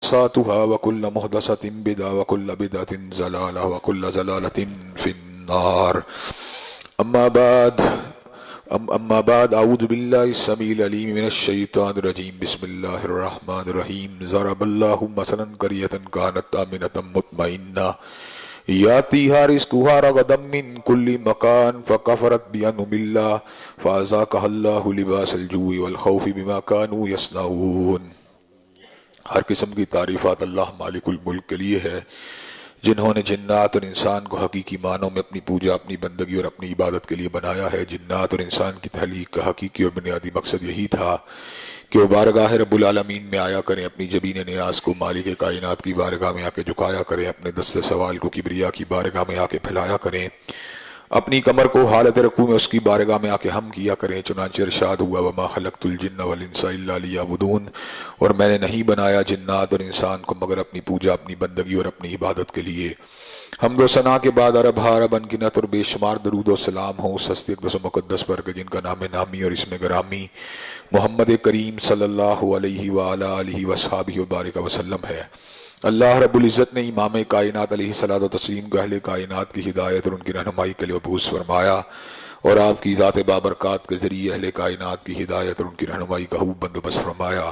محدثاتها وكل محدثة بدعة وكل بدعة ضلالة وكل ضلالة في النار. أما بعد أعوذ بالله السميع العليم من الشيطان الرجيم. بسم الله الرحمن الرحيم. ضرب الله مثلا قرية كانت آمنة مطمئنة يأتيها رزقها رغدا من كل مكان فكفرت بأنعم الله فأذاقها الله لباس الجوع والخوف بما كانوا يصنعون. ہر قسم کی تعریفات اللہ مالک الملک کے لیے ہے، جنہوں نے جنات اور انسان کو حقیقی معنوں میں اپنی پوجا، اپنی بندگی اور اپنی عبادت کے لیے بنایا ہے۔ جنات اور انسان کی تخلیق کا حقیقی اور بنیادی مقصد یہی تھا کہ وہ بارگاہ رب العالمین میں آیا کریں، اپنی جبین نیاز کو مالک کائنات کی بارگاہ میں آ کے جھکایا کریں، اپنے دست سوال کو کبریا کی بارگاہ میں آ کے پھیلایا کریں، اپنی کمر کو حالت رکوع میں اس کی بارگاہ میں آ کے ہم کیا کریں۔ چنانچہ ارشاد ہوا وما خلقت الجن والانس الا لیعبدون، اور میں نے نہیں بنایا جنات اور انسان کو مگر اپنی پوجا، اپنی بندگی اور اپنی عبادت کے لیے۔ حمد و ثنا کے بعد عرب عرب انگنت اور بے شمار درود و سلام ہوں اس ہستی اقدس و مقدس پر کہ جن کا نام نامی اور اسم گرامی محمد کریم صلی اللہ علیہ وآلہ آلہ وصحابہ وبارک وسلم ہے۔ اللہ رب العزت نے امام کائنات علیہ الصلوۃ والتسلیم کو اہل کائنات کی ہدایت اور ان کی رہنمائی کے لیے مبعوث فرمایا، اور آپ کی ذات بابرکات کے ذریعے اہل کائنات کی ہدایت اور ان کی رہنمائی کا خوب بندوبست فرمایا۔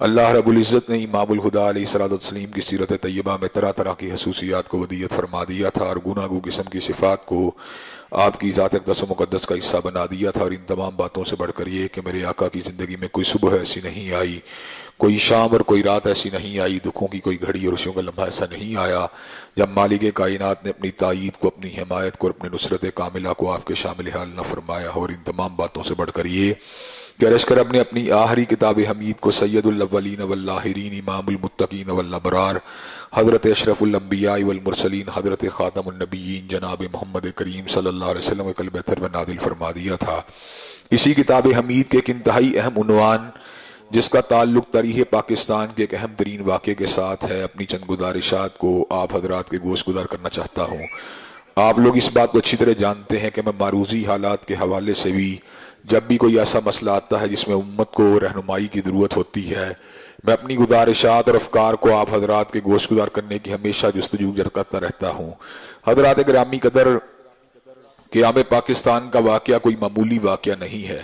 اللہ رب العزت نے امام الہدیٰ علیہ الصلوۃ والتسلیم کی سیرت طیبہ میں طرح طرح کی خصوصیات کو ودیت فرما دیا تھا، اور گناگو قسم کی صفات کو آپ کی ذات اقدس و مقدس کا حصہ بنا دیا تھا۔ اور ان تمام باتوں سے بڑھ کر یہ کہ میرے آقا کی زندگی میں کوئی صبح ایسی نہیں آئی، کوئی شام اور کوئی رات ایسی نہیں آئی، دکھوں کی کوئی گھڑی اور خوشیوں کا لمحہ ایسا نہیں آیا جب مالک کائنات نے اپنی تائید کو، اپنی حمایت کو اور اپنے نصرت کاملہ کو آپ کے شامل حال نہ فرمایا۔ اور ان تمام باتوں سے بڑھ کر یہ کہ عرض کرب نے اپنی آخری کتاب حمید کو سید الاولین والآخرین، امام المتقین والابرار، حضرت اشرف الانبیاء والمرسلین، حضرت خاتم النبیین جناب محمد کریم صلی اللہ علیہ وسلم کے قلب اطہر میں نازل فرما دیا تھا۔ اسی کتاب حمید کے ایک انتہائی اہم عنوان جس کا تعلق تاریخ پاکستان کے ایک اہم ترین واقعے کے ساتھ ہے، اپنی چند گزارشات کو آپ حضرات کے گوش گزار کرنا چاہتا ہوں۔ آپ لوگ اس بات کو اچھی طرح جانتے ہیں کہ میں معروضی حالات کے حوالے سے بھی جب بھی کوئی ایسا مسئلہ آتا ہے جس میں امت کو رہنمائی کی ضرورت ہوتی ہے، میں اپنی گزارشات اور افکار کو آپ حضرات کے گوش گزار کرنے کی ہمیشہ جستجو کرتا رہتا ہوں۔ حضرات گرامی قدر، قیام پاکستان کا واقعہ کوئی معمولی واقعہ نہیں ہے،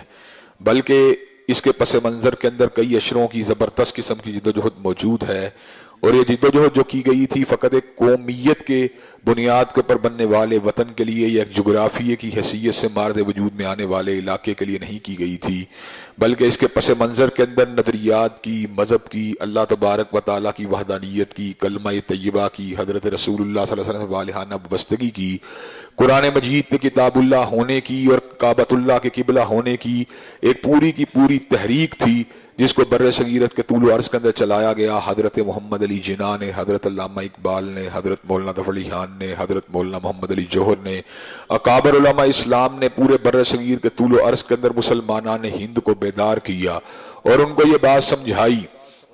بلکہ اس کے پس منظر کے اندر کئی اشروں کی زبردست قسم کی جدوجہد موجود ہے، اور یہ جدوجہد جو کی گئی تھی فقط ایک قومیت کے بنیاد کے اوپر بننے والے وطن کے لیے یا ایک جغرافیے کی حیثیت سے مارد وجود میں آنے والے علاقے کے لیے نہیں کی گئی تھی، بلکہ اس کے پس منظر کے اندر نظریات کی، مذہب کی، اللہ تبارک و تعالیٰ کی وحدانیت کی، کلمہ طیبہ کی، حضرت رسول اللہ صلی اللہ علیہ وسلم والہانہ وابستگی کی، قرآن مجید کے کتاب اللہ ہونے کی اور کعبۃ اللہ کے قبلہ ہونے کی ایک پوری کی پوری تحریک تھی، جس کو بر صغیرت کے طول و عرض کے اندر چلایا گیا۔ حضرت محمد علی جناح نے، حضرت علامہ اقبال نے، حضرت مولانا ظفر علی خان نے، حضرت مولانا محمد علی جوہر نے، اکابر علماء اسلام نے پورے بر صغیر کے طول و عرض کے اندر مسلمانان ہند کو بیدار کیا اور ان کو یہ بات سمجھائی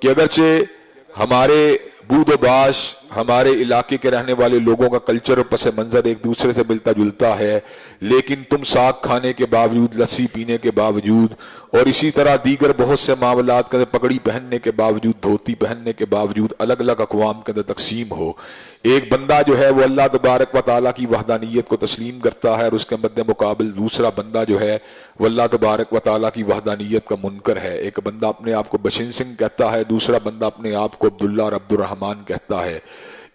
کہ اگرچہ ہمارے بود و باش، ہمارے علاقے کے رہنے والے لوگوں کا کلچر اور پس منظر ایک دوسرے سے ملتا جلتا ہے، لیکن تم ساگ کھانے کے باوجود، لسی پینے کے باوجود اور اسی طرح دیگر بہت سے معاملات کے اندر پگڑی پہننے کے باوجود، دھوتی پہننے کے باوجود الگ الگ اقوام کے اندر تقسیم ہو۔ ایک بندہ جو ہے وہ اللہ تبارک و تعالیٰ کی وحدانیت کو تسلیم کرتا ہے، اور اس کے مد مقابل دوسرا بندہ جو ہے وہ اللہ تبارک و تعالیٰ کی وحدانیت کا منکر ہے۔ ایک بندہ اپنے آپ کو بشن سنگھ کہتا ہے، دوسرا بندہ اپنے آپ کو عبداللہ اور عبد الرحمن کہتا ہے۔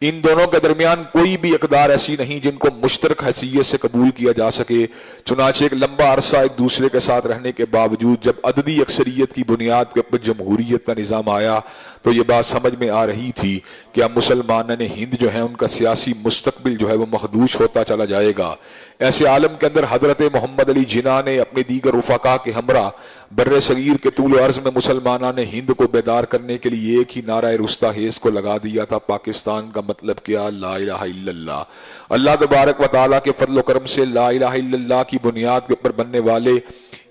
ان دونوں کے درمیان کوئی بھی اقدار ایسی نہیں جن کو مشترک حیثیت سے قبول کیا جا سکے۔ چنانچہ ایک لمبا عرصہ ایک دوسرے کے ساتھ رہنے کے باوجود جب عددی اکثریت کی بنیاد کے اوپر جمہوریت کا نظام آیا تو یہ بات سمجھ میں آ رہی تھی کہ اب مسلمانان ہند جو ہیں ان کا سیاسی مستقبل جو ہے وہ مخدوش ہوتا چلا جائے گا۔ ایسے عالم کے اندر حضرت محمد علی جناح نے اپنے دیگر رفقا کے ہمراہ بر صغیر کے طول و عرض میں مسلمانان ہند کو بیدار کرنے کے لیے ایک ہی نعرہ رستاخیز کو لگا دیا تھا، پاکستان کا مطلب کیا؟ لا الہ الا اللہ۔ اللہ تبارک و تعالیٰ کے فضل و کرم سے لا الہ الا اللہ کی بنیاد کے اوپر بننے والے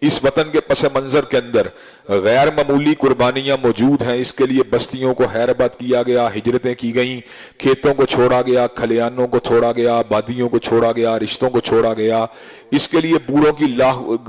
اس وطن کے پس منظر کے اندر غیر معمولی قربانیاں موجود ہیں۔ اس کے لیے بستیوں کو حیربت کیا گیا، ہجرتیں کی گئیں، کھیتوں کو چھوڑا گیا، کھلیانوں کو چھوڑا گیا، آبادیوں کو چھوڑا گیا، رشتوں کو چھوڑا گیا۔ اس کے لیے بوڑھوں کی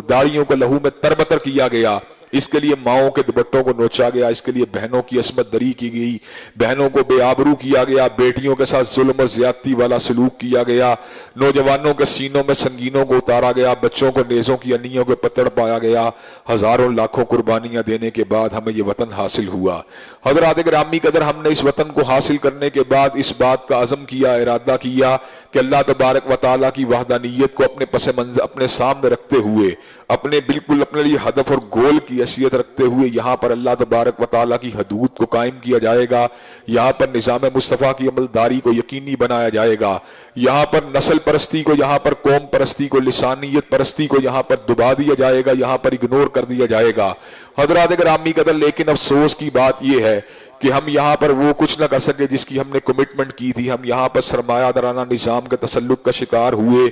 داڑھیوں کو لہو میں تربتر کیا گیا، اس کے لیے ماؤں کے دوپٹوں کو نوچا گیا، اس کے لیے بہنوں کی عصمت دری کی گئی، بہنوں کو بے آبرو کیا گیا، بیٹیوں کے ساتھ ظلم اور زیادتی والا سلوک کیا گیا، نوجوانوں کے سینوں میں سنگینوں کو اتارا گیا، بچوں کو نیزوں کی انیوں کے پتڑ پایا گیا۔ ہزاروں لاکھوں قربانیاں دینے کے بعد ہمیں یہ وطن حاصل ہوا۔ حضرات گرامی قدر، ہم نے اس وطن کو حاصل کرنے کے بعد اس بات کا عزم کیا، ارادہ کیا کہ اللہ تبارک و تعالیٰ کی وحدانیت کو اپنے پس منظر اپنے سامنے رکھتے ہوئے، اپنے بالکل اپنے لیے ہدف اور گول کی حیثیت رکھتے ہوئے یہاں پر اللہ تبارک و تعالیٰ کی حدود کو قائم کیا جائے گا، یہاں پر نظام مصطفیٰ کی عملداری کو یقینی بنایا جائے گا، یہاں پر نسل پرستی کو، یہاں پر قوم پرستی کو، لسانیت پرستی کو یہاں پر دبا دیا جائے گا، یہاں پر اگنور کر دیا جائے گا۔ حضرات گرامی قدر، لیکن افسوس کی بات یہ ہے کہ ہم یہاں پر وہ کچھ نہ کر سکے جس کی ہم نے کمٹمنٹ کی تھی۔ ہم یہاں پر سرمایہ دارانہ نظام کے تسلط کا شکار ہوئے،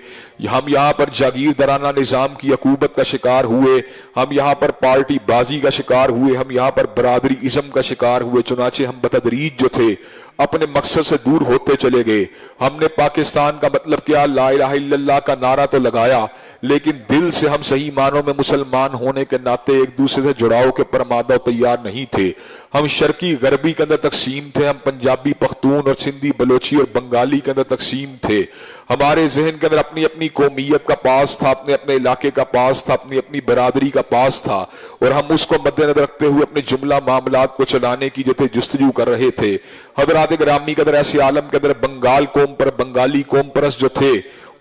ہم یہاں پر جاگیر دارانہ نظام کی عقوبت کا شکار ہوئے، ہم یہاں پر پارٹی بازی کا شکار ہوئے، ہم یہاں پر برادری ازم کا شکار ہوئے۔ چنانچہ ہم بتدریج جو تھے اپنے مقصد سے دور ہوتے چلے گئے۔ ہم نے پاکستان کا مطلب کیا، لا الہ الا اللہ کا نعرہ تو لگایا، لیکن دل سے ہم صحیح معنوں میں مسلمان ہونے کے ناطے ایک دوسرے سے جڑاؤ کے پرمادہ و تیار نہیں تھے۔ ہم شرقی غربی کے اندر تقسیم تھے، ہم پنجابی پختون اور سندھی بلوچی اور بنگالی کے اندر تقسیم تھے۔ ہمارے ذہن کے اندر اپنی اپنی قومیت کا پاس تھا، اپنے اپنے علاقے کا پاس تھا، اپنی اپنی برادری کا پاس تھا، اور ہم اس کو مد نظر رکھتے ہوئے اپنے جملہ معاملات کو چلانے کی جو تھے جستجو کر رہے تھے۔ حضرات گرامی قدر، ایسے عالم کے اندر بنگال قوم پر بنگالی قوم پرست جو تھے،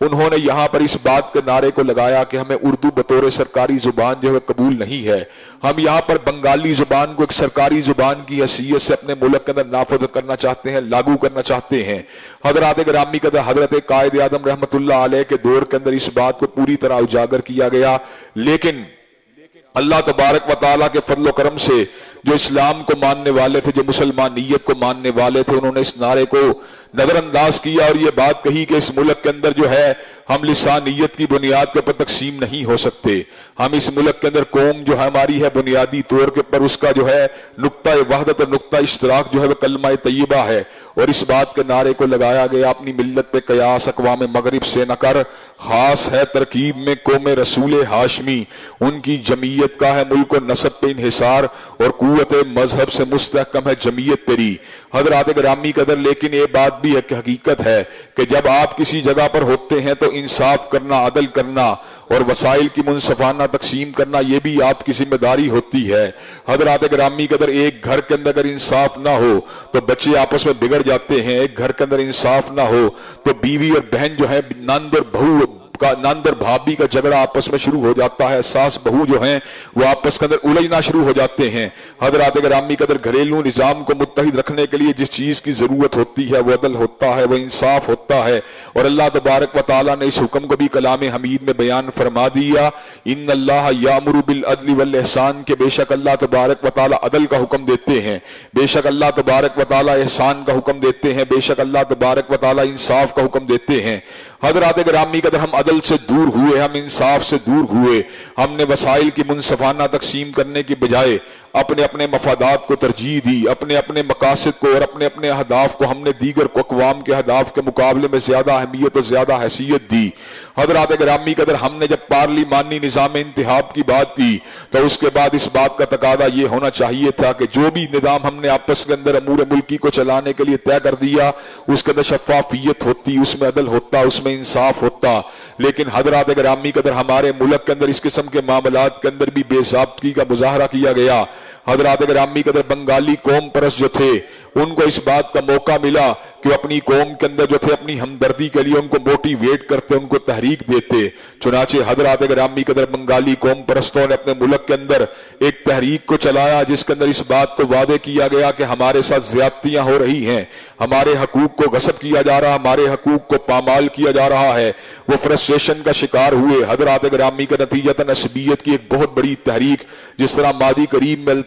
انہوں نے یہاں پر اس بات کے نعرے کو لگایا کہ ہمیں اردو بطور سرکاری زبان جو ہے قبول نہیں ہے، ہم یہاں پر بنگالی زبان کو ایک سرکاری زبان کی حیثیت سے اپنے ملک کے اندر نافذ کرنا چاہتے ہیں، لاگو کرنا چاہتے ہیں۔ حضرات گرامی قدر، حضرت قائد اعظم رحمت اللہ علیہ کے دور کے اندر اس بات کو پوری طرح اجاگر کیا گیا، لیکن اللہ تبارک و تعالیٰ کے فضل و کرم سے جو اسلام کو ماننے والے تھے، جو مسلمانیت کو ماننے والے تھے، انہوں نے اس نعرے کو نظر انداز کیا اور یہ بات کہی کہ اس ملک کے اندر جو ہے ہم لسانیت کی بنیاد کے پر تقسیم نہیں ہو سکتے۔ ہم اس ملک کے اندر قوم جو ہماری ہے بنیادی طور کے پر اس کا جو ہے نقطہ وحدت اور نقطہ اشتراک جو ہے وہ کلمہ طیبہ ہے، اور اس بات کے نعرے کو لگایا گیا، اپنی ملت پہ قیاس اقوام مغرب سے نہ کر، خاص ہے ترکیب میں قوم رسول ہاشمی، ان کی جمعیت کا ہے ملک و نسب پہ انحصار، اور قوت مذہب سے مستحکم ہے جمعیت تیری۔ حضرات گرامی قدر، لیکن یہ بات بھی ایک حقیقت ہے کہ جب آپ کسی جگہ پر ہوتے ہیں تو انصاف کرنا، عدل کرنا اور وسائل کی منصفانہ تقسیم کرنا یہ بھی آپ کی ذمہ داری ہوتی ہے۔ حضرات گرامی قدر، ایک گھر کے اندر اگر انصاف نہ ہو تو بچے آپس میں بگڑ جاتے ہیں، ایک گھر کے اندر انصاف نہ ہو تو بیوی اور بہن جو ہے، نند اور بہو کا، نند اور بھابھی کا جھگڑا آپس میں شروع ہو جاتا ہے، ساس بہو جو ہیں وہ آپس کے اندر الجھنا شروع ہو جاتے ہیں۔ حضرات گرامی قدر، گھریلو نظام کو متحد رکھنے کے لیے جس چیز کی ضرورت ہوتی ہے وہ عدل ہوتا ہے، وہ انصاف ہوتا ہے، اور اللہ تبارک و تعالیٰ نے اس حکم کو بھی کلام حمید میں بیان فرما دیا، ان اللہ یامر بالعدل والاحسان، کہ بے شک اللہ تبارک و تعالیٰ عدل کا حکم دیتے ہیں، بے شک اللہ تبارک و تعالیٰ احسان کا حکم دیتے ہیں، بے شک اللہ تبارک و تعالیٰ انصاف کا حکم دیتے ہیں۔ حضرات گرامی قدر، ہم عدل سے دور ہوئے، ہم انصاف سے دور ہوئے، ہم نے وسائل کی منصفانہ تقسیم کرنے کی بجائے اپنے اپنے مفادات کو ترجیح دی، اپنے اپنے مقاصد کو اور اپنے اپنے اہداف کو ہم نے دیگر اقوام کے اہداف کے مقابلے میں زیادہ اہمیت اور زیادہ حیثیت دی۔ حضرات گرامی قدر، ہم نے جب پارلیمانی نظام انتخاب کی بات کی تو اس کے بعد اس بات کا تقاضا یہ ہونا چاہیے تھا کہ جو بھی نظام ہم نے آپس کے اندر امور ملکی کو چلانے کے لیے طے کر دیا اس کے اندر شفافیت ہوتی، اس میں عدل ہوتا، اس میں انصاف ہوتا، لیکن حضرات گرامی قدر ہمارے ملک کے اندر اس قسم کے معاملات کے اندر بھی بے ضابطگی کا مظاہرہ کیا گیا۔ حضرات گرامی قدر، بنگالی قوم پرست جو تھے ان کو اس بات کا موقع ملا کہ وہ اپنی قوم کے اندر جو تھے اپنی ہمدردی کے لیے ان کو موٹیویٹ کرتے، ان کو تحریک دیتے۔ چنانچہ حضرات گرامی قدر، بنگالی قوم پرستوں نے اپنے ملک کے اندر ایک تحریک کو چلایا جس کے اندر اس بات کو وعدے کیا گیا کہ ہمارے ساتھ زیادتیاں ہو رہی ہیں، ہمارے حقوق کو غصب کیا جا رہا، ہمارے حقوق کو پامال کیا جا رہا ہے۔ وہ فرسٹریشن کا شکار ہوئے۔ حضرات گرامی کا نتیجتاً عصبیت کی ایک بہت بڑی تحریک، جس طرح ماضی قریب میں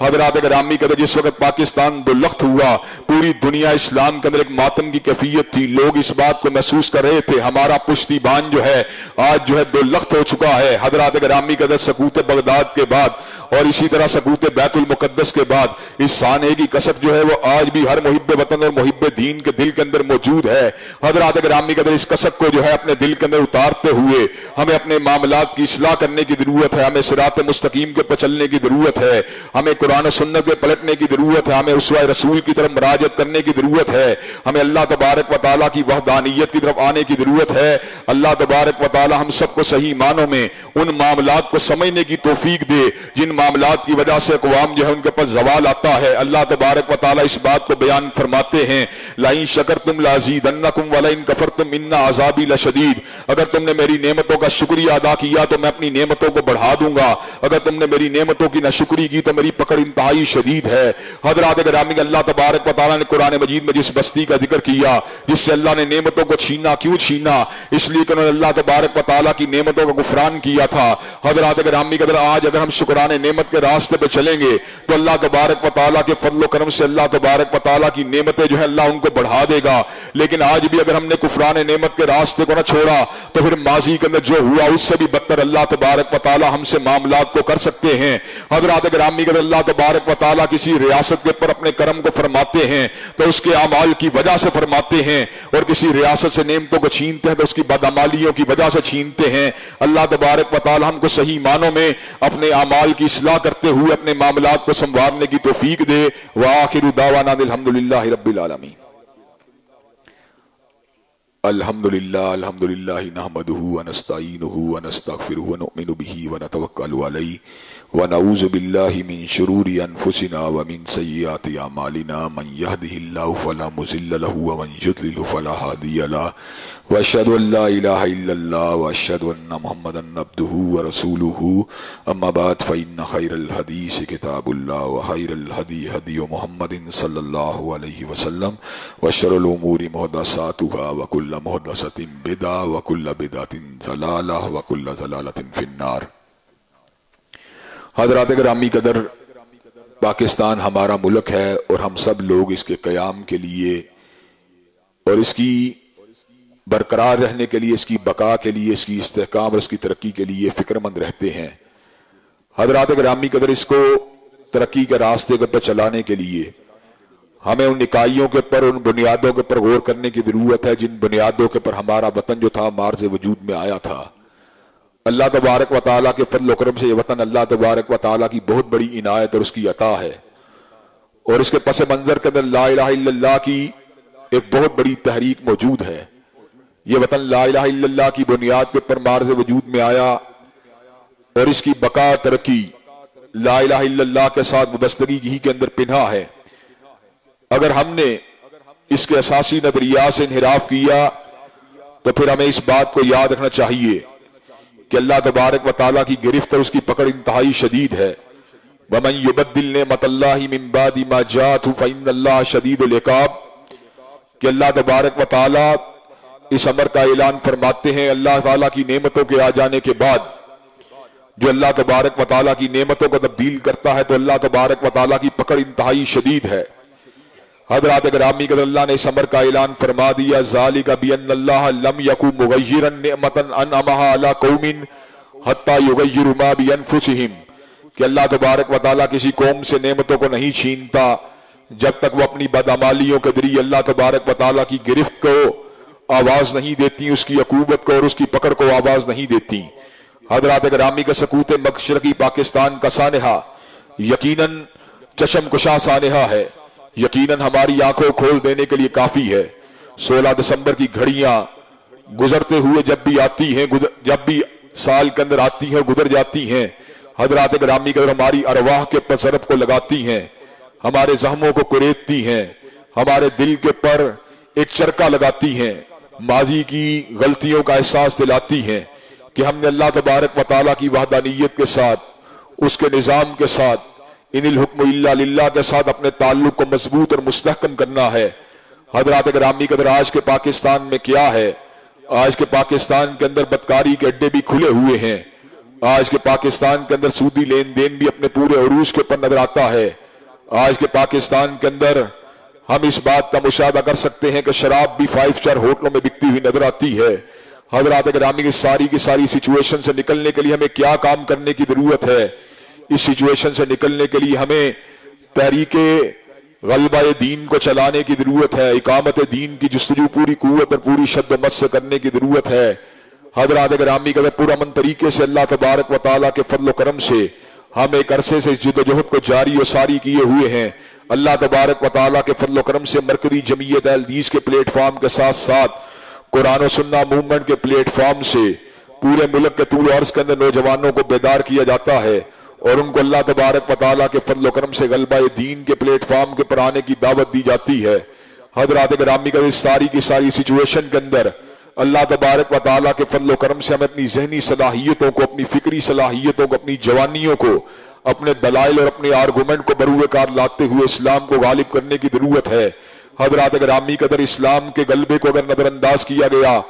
حضرات گرامی کہتے جس وقت پاکستان دو لخت ہوا پوری دنیا اسلام کے اندر ایک ماتم کی کیفیت تھی، لوگ اس بات کو محسوس کر رہے تھے ہمارا پشتی بان جو ہے آج جو ہے دو لخت ہو چکا ہے۔ حضرات گرامی کہتے سقوط بغداد کے بعد اور اسی طرح سقوط بیت المقدس کے بعد اس سانحے کی کسک جو ہے وہ آج بھی ہر محب وطن اور محب دین کے دل کے اندر موجود ہے۔ حضرات گرامی کہتے اس کسک کو جو ہے اپنے دل کے اندر اتارتے ہوئے ہمیں اپنے معاملات کی اصلاح کرنے کی ضرورت ہے، ہمیں صراط مستقیم کے پر چلنے کی ضرورت ہے، ہمیں قرآن و سنت کے پلٹنے کی ضرورت ہے، ہمیں اسوہ رسول کی طرف مراجعت کرنے کی ضرورت ہے، ہمیں اللہ تبارک و تعالیٰ کی وحدانیت کی طرف آنے کی ضرورت ہے۔ اللہ تبارک و تعالیٰ ہم سب کو صحیح معنوں میں ان معاملات کو سمجھنے کی توفیق دے جن معاملات کی وجہ سے اقوام جو ہے ان کے پاس زوال آتا ہے۔ اللہ تبارک و تعالیٰ اس بات کو بیان فرماتے ہیں لَإِن شَكَرْتُمْ لَأَزِيدَنَّكُمْ وَلَئِن كَفَرْتُمْ إِنَّ عَذَابِي لَشَدِيدٌ، اگر تم نے میری نعمتوں کا شکریہ ادا کیا تو میں اپنی نعمتوں کو بڑھا دوں گا، اگر تم نے میری نعمتوں کی ناشکری کی تو میری پکڑ انتہائی شدید ہے۔ حضرات گرامی اللہ تبارک و تعالیٰ نے قرآن مجید میں جس بستی کا ذکر کیا جس سے اللہ نے نعمتوں کو چھینا، کیوں چھینا؟ اس لیے کہ انہوں نے اللہ تبارک و تعالیٰ کی نعمتوں کا غفران کیا تھا۔ حضرات گرامی آج اگر ہم شکران نعمت کے راستے پہ چلیں گے تو اللہ تبارک و تعالیٰ کے فضل و کرم سے اللہ تبارک و تعالیٰ کی نعمتیں جو ہے اللہ ان کو بڑھا دے گا۔ لیکن آج بھی اگر ہم نے کفران نعمت کے راستے کو نہ چھوڑا تو پھر ماضی کے اندر جو ہوا اس سے بھی بدتر اللہ تبارک و تعالیٰ ہم سے معاملات کو کر سکتے ہیں۔ حضرات گرامی اللہ تبارک و تعالیٰ کسی ریاست کے پر اپنے کرم کو فرماتے ہیں تو اس کے اعمال کی وجہ سے فرماتے ہیں، اور کسی ریاست سے نعمتوں کو چھینتے ہیں تو اس کی بدعمالیوں کی وجہ سے چھینتے ہیں۔ اللہ تبارک و تعالیٰ ہم کو صحیح معنوں میں اپنے اعمال کی اصلاح کرتے ہوئے اپنے معاملات کو سنوارنے کی توفیق دے۔ وآخر دعوانا الحمدللہ رب العالمین۔ الحمدللہ نحمدہ ونستعینہ ونستغفرہ ونؤمن بہ ونتوکل علیہ ونعوذ باللہ من شرور انفسنا ومن سیئات اعمالنا من یہدہ اللہ فلا مضل لہ ومن یضلل فلا ہادی لہ واشہد ان لا الہ الا اللہ واشہد ان محمدا عبدہ ورسولہ اما بعد فإن خیر الحدیث کتاب اللہ وخیر الہدی ہدی محمد صلی اللہ علیہ وسلم وشر الامور محدثاتها وکل محدثۃ بدعہ وکل بدعۃ ضلالہ وکل ضلالۃ فی النار۔ حضرات گرامی قدر، پاکستان ہمارا ملک ہے اور ہم سب لوگ اس کے قیام کے لیے اور اس کی برقرار رہنے کے لیے، اس کی بقا کے لیے، اس کی استحکام اور اس کی ترقی کے لیے فکر مند رہتے ہیں۔ حضرات گرامی قدر، اس کو ترقی کے راستے پر چلانے کے لیے ہمیں ان اکائیوں کے پر، ان بنیادوں کے پر غور کرنے کی ضرورت ہے جن بنیادوں کے پر ہمارا وطن جو تھا مارز وجود میں آیا تھا۔ اللہ تبارک و تعالیٰ کے فضل و کرم سے یہ وطن اللہ تبارک و تعالیٰ کی بہت بڑی عنایت اور اس کی عطا ہے، اور اس کے پس منظر کے اندر لا الہ الا اللہ کی ایک بہت بڑی تحریک موجود ہے۔ یہ وطن لا الہ الا اللہ کی بنیاد کے پر مارز وجود میں آیا اور اس کی بقا ترقی لا الہ الا اللہ کے ساتھ وابستگی ہی کے اندر پنہا ہے۔ اگر ہم نے اس کے اساسی نظریات سے انحراف کیا تو پھر ہمیں اس بات کو یاد رکھنا چاہیے کہ اللہ تبارک و تعالیٰ کی گرفت اور اس کی پکڑ انتہائی شدید ہے۔ وَمَن يُبَدِّلْ نِعْمَتَ اللَّهِ مِن بَعْدِ مَا جَاءَتْهُ فَإِنَّ اللَّهَ شَدِيدُ الْعِقَابِ، کہ اللہ تبارک و تعالیٰ اس امر کا اعلان فرماتے ہیں اللہ تعالیٰ کی نعمتوں کے آ جانے کے بعد جو اللہ تبارک و تعالیٰ کی نعمتوں کو تبدیل کرتا ہے تو اللہ تبارک و تعالیٰ کی پکڑ انتہائی شدید ہے۔ حضرات گرامی قدر، اللہ نے اس امر کا اعلان فرما دیا ذالک بأن اللہ لم یکن مغیرا نعمتا انعمها علی قوم حتی یغیروا ما بانفسہم، کہ اللہ تبارک و تعالیٰ کسی قوم سے نعمتوں کو نہیں چھینتا جب تک وہ اپنی بدعمالیوں کے ذریعے اللہ تبارک و تعالیٰ کی گرفت کو آواز نہیں دیتی، اس کی عقوبت کو اور اس کی پکڑ کو آواز نہیں دیتی۔ حضرات گرامی کا سقوط مشرقی پاکستان کا سانحہ یقیناً چشم کشا سانحہ ہے، یقیناً ہماری آنکھوں کھول دینے کے لیے کافی ہے۔ 16 دسمبر کی گھڑیاں گزرتے ہوئے جب بھی آتی ہیں، جب بھی سال کے اندر آتی ہیں گزر جاتی ہیں، حضرات گرامی قدر ہماری ارواح کے پر ضرب کو لگاتی ہیں، ہمارے زخموں کو کریدتی ہیں، ہمارے دل کے پر ایک چرکا لگاتی ہیں، ماضی کی غلطیوں کا احساس دلاتی ہیں کہ ہم نے اللہ تبارک و تعالیٰ کی وحدانیت کے ساتھ، اس کے نظام کے ساتھ، ان الحکم الا للہ کے ساتھ اپنے تعلق کو مضبوط اور مستحکم کرنا ہے۔ حضرات گرامی قدر، آج کے پاکستان میں کیا ہے؟ آج کے پاکستان کے اندر بدکاری کے اڈے بھی کھلے ہوئے ہیں، آج کے پاکستان کے اندر سودی لین دین بھی اپنے پورے عروج کے اوپر نظر آتا ہے۔ آج کے پاکستان کے اندر ہم اس بات کا مشاہدہ کر سکتے ہیں کہ شراب بھی 5 اسٹار ہوٹلوں میں بکتی ہوئی نظر آتی ہے۔ حضرات گرامی کی ساری سچویشن سے نکلنے کے لیے ہمیں کیا کام کرنے کی ضرورت ہے؟ اس سچویشن سے نکلنے کے لیے ہمیں تحریک غلبہ دین کو چلانے کی ضرورت ہے، اقامت دین کی جستجو پوری قوت اور پوری شد و مت سے کرنے کی ضرورت ہے۔ حضرات گرامی کا پورا من طریقے سے اللہ تبارک و تعالیٰ کے فضل و کرم سے ہم ایک عرصے سے اس جد و جہد کو جاری و ساری کیے ہوئے ہیں۔ اللہ تبارک و تعالیٰ کے فضل و کرم سے مرکزی جمعیت اہل حدیث کے پلیٹ فارم کے ساتھ ساتھ قرآن و سنہ موومنٹ کے پلیٹ فارم سے پورے ملک کے طول و عرض کے اندر نوجوانوں کو بیدار کیا جاتا ہے اور ان کو اللہ تبارک و تعالیٰ کے فضل و کرم سے غلبہ دین کے پلیٹ فارم کے پر آنے کی دعوت دی جاتی ہے۔ حضرات گرامی کا اس ساری کی ساری سچویشن کے اندر اللہ تبارک و تعالیٰ کے فضل و کرم سے ہمیں اپنی ذہنی صلاحیتوں کو، اپنی فکری صلاحیتوں کو، اپنی جوانیوں کو، اپنے دلائل اور اپنے آرگومنٹ کو بروئے کار لاتے ہوئے اسلام کو غالب کرنے کی ضرورت ہے۔ حضرات گرامی قدر اسلام کے غلبے کو اگر نظر انداز کیا گیا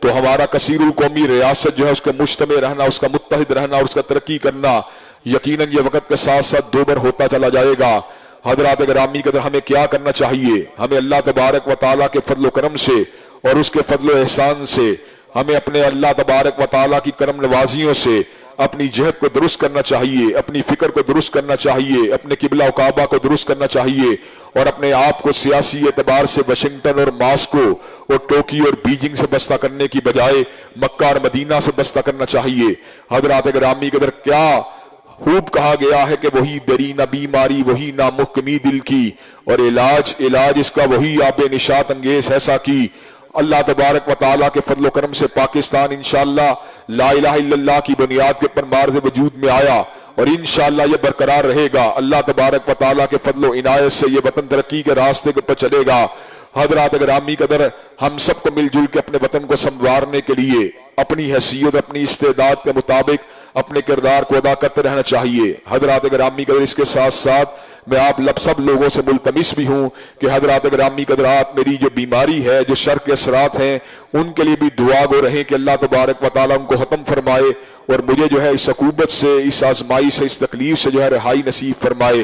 تو ہمارا کثیر القومی ریاست جو ہے اس کا مجتمع رہنا، اس کا متحد رہنا اور اس کا ترقی کرنا یقیناً یہ وقت کے ساتھ ساتھ دوبر ہوتا چلا جائے گا۔ حضرات گرامی قدر ہمیں کیا کرنا چاہیے؟ ہمیں اللہ تبارک و تعالیٰ کے فضل و کرم سے اور اس کے فضل و احسان سے ہمیں اپنے اللہ تبارک و تعالیٰ کی کرم نوازیوں سے اپنی جہد کو درست کرنا چاہیے، اپنی فکر کو درست کرنا چاہیے، اپنے قبلہ و کعبہ کو درست کرنا چاہیے اور اپنے آپ کو سیاسی اعتبار سے واشنگٹن اور ماسکو اور ٹوکیو اور بیجنگ سے بستہ کرنے کی بجائے مکہ اور مدینہ سے بستہ کرنا چاہیے۔ حضرات گرامی قدر کیا خوب کہا گیا ہے کہ وہی درینہ بیماری وہی نامحکمی دل کی اور علاج اس کا وہی آب نشاط انگیز ایسا کی۔ اللہ تبارک و تعالیٰ کے فضل و کرم سے پاکستان انشاءاللہ لا الہ الا اللہ کی بنیاد کے پر مارز وجود میں آیا اور انشاءاللہ یہ برقرار رہے گا۔ اللہ تبارک و تعالیٰ کے فضل و عنایت سے یہ وطن ترقی کے راستے کے پر چلے گا۔ حضرات گرامی قدر ہم سب کو مل جل کے اپنے وطن کو سنوارنے کے لیے اپنی حیثیت اپنی استعداد کے مطابق اپنے کردار کو ادا کرتے رہنا چاہیے۔ حضرات گرامی قدر اس کے ساتھ ساتھ میں آپ سب لوگوں سے ملتمس بھی ہوں کہ حضرات گرامی قدرات میری جو بیماری ہے، جو شر کے اثرات ہیں، ان کے لیے بھی دعا گو رہیں کہ اللہ تبارک و تعالیٰ ان کو ختم فرمائے اور مجھے جو ہے اس عقوبت سے، اس آزمائی سے، اس تکلیف سے جو ہے رہائی نصیب فرمائے،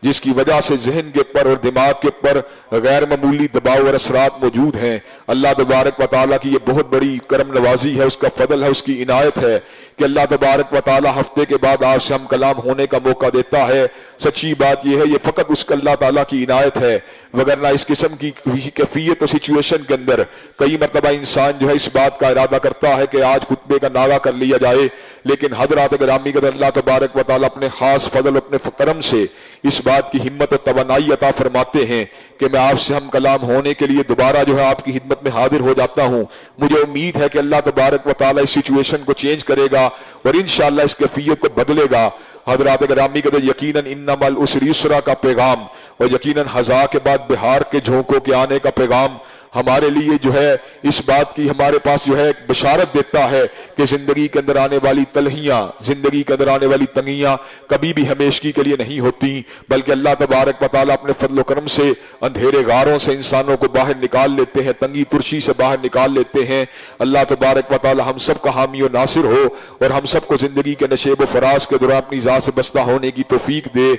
جس کی وجہ سے ذہن کے پر اور دماغ کے پر غیر معمولی دباؤ اور اثرات موجود ہیں۔ اللہ تبارک و تعالیٰ کی یہ بہت بڑی کرم نوازی ہے، اس کا فضل ہے، اس کی عنایت ہے کہ اللہ تبارک و تعالیٰ ہفتے کے بعد آپ سے ہم کلام ہونے کا موقع دیتا ہے۔ سچی بات یہ ہے، یہ فقط اس کا اللہ تعالیٰ کی عنایت ہے، وگرنہ اس قسم کی کیفیت و سچویشن کے اندر کئی مرتبہ انسان جو ہے اس بات کا ارادہ کرتا ہے کہ آج خطبے کا ناغہ کر لیا جائے، لیکن حضرات گرامی قدر اللہ تبارک و تعالیٰ اپنے خاص فضل اپنے کرم سے اس بات کی ہمت و توانائی عطا فرماتے ہیں کہ میں آپ سے ہم کلام ہونے کے لیے دوبارہ جو ہے آپ کی خدمت میں حاضر ہو جاتا ہوں۔ مجھے امید ہے کہ اللہ تبارک و تعالیٰ اس سچویشن کو چینج کرے گا اور انشاءاللہ اس کیفیت کو بدلے گا۔ حضرات گرامی قدر یقیناً ان مع العسر یسرا کا پیغام اور یقیناً خزاں کے بعد بہار کے جھونکوں کے آنے کا پیغام ہمارے لیے جو ہے اس بات کی ہمارے پاس جو ہے ایک بشارت دیتا ہے کہ زندگی کے اندر آنے والی تلخیاں، زندگی کے اندر آنے والی تنگیاں کبھی بھی ہمیشگی کے لیے نہیں ہوتی، بلکہ اللہ تبارک و تعالیٰ اپنے فضل و کرم سے اندھیرے غاروں سے انسانوں کو باہر نکال لیتے ہیں، تنگی ترشی سے باہر نکال لیتے ہیں۔ اللہ تبارک و تعالیٰ ہم سب کا حامی و ناصر ہو اور ہم سب کو زندگی کے نشیب و فراز کے دوران اپنی ذات سے بستہ ہونے کی توفیق دے۔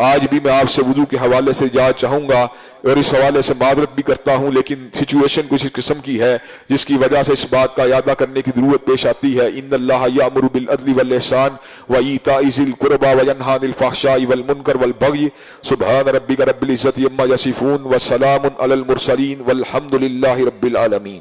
آج بھی میں آپ سے وضو کے حوالے سے اجازت چاہوں گا اور اس حوالے سے معذرت بھی کرتا ہوں، لیکن سچویشن کچھ اس قسم کی ہے جس کی وجہ سے اس بات کا اعادہ کرنے کی ضرورت پیش آتی ہے۔ ان اللہ یامر بالعدل والاحسان وایتاء ذی القربى وینہی عن الفحشاء والمنکر والبغی سبحان ربک رب العزة عما یصفون وسلام علی المرسلین والحمد للہ رب العالمین۔